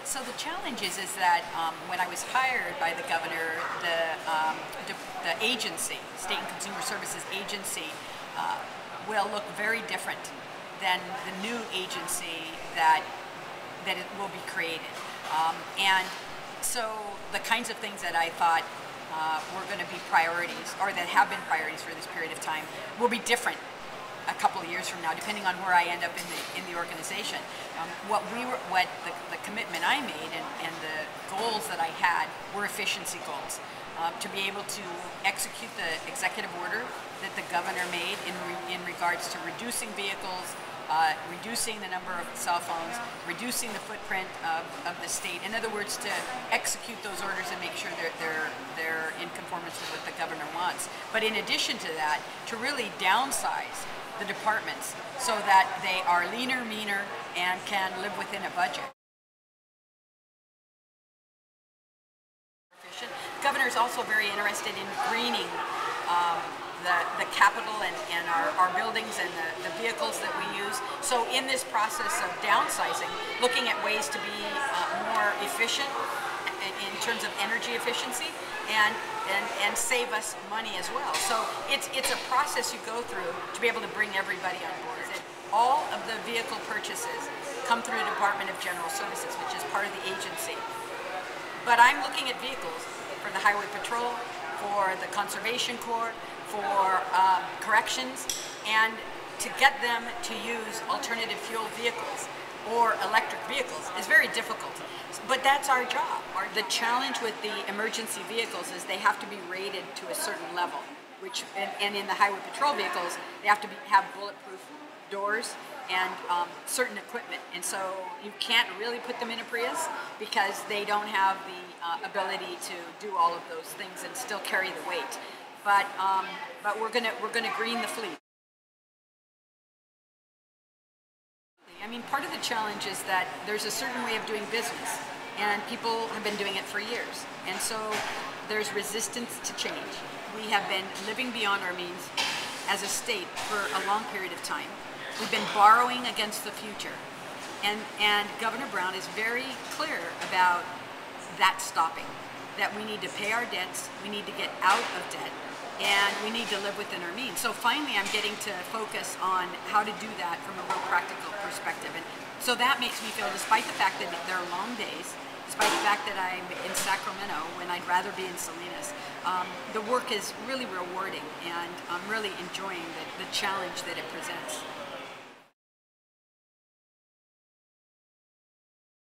So the challenge is that when I was hired by the governor, the agency, State and Consumer Services Agency, will look very different than the new agency that it will be created. And so the kinds of things that I thought were going to be priorities, or that have been priorities for this period of time, will be different a couple of years from now, depending on where I end up in the organization. What the commitment I made and the goals that I had were efficiency goals. To be able to execute the executive order that the governor made in regards to reducing vehicles, reducing the number of cell phones, reducing the footprint of the state. In other words, to execute those orders and make sure they're in conformance with what the governor wants. But in addition to that, to really downsize the departments so that they are leaner, meaner, and can live within a budget. The governor is also very interested in greening the capital and our buildings and the vehicles that we use. So in this process of downsizing, looking at ways to be more efficient in terms of energy efficiency and save us money as well. So it's a process you go through to be able to bring everybody on board. All of the vehicle purchases come through the Department of General Services, which is part of the agency. But I'm looking at vehicles for the Highway Patrol, for the Conservation Corps, for corrections, and to get them to use alternative fuel vehicles or electric vehicles is very difficult. But that's our job. The challenge with the emergency vehicles is they have to be rated to a certain level, and in the Highway Patrol vehicles, they have to have bulletproof doors and certain equipment. And so you can't really put them in a Prius because they don't have the ability to do all of those things and still carry the weight. But we're gonna green the fleet. I mean, part of the challenge is that there's a certain way of doing business, and people have been doing it for years. And so there's resistance to change. We have been living beyond our means as a state for a long period of time. We've been borrowing against the future. And Governor Brown is very clear about that stopping, that we need to pay our debts, we need to get out of debt, and we need to live within our means. So finally I'm getting to focus on how to do that from a real practical perspective. And so that makes me feel, despite the fact that there are long days, despite the fact that I'm in Sacramento when I'd rather be in Salinas, the work is really rewarding, and I'm really enjoying the challenge that it presents.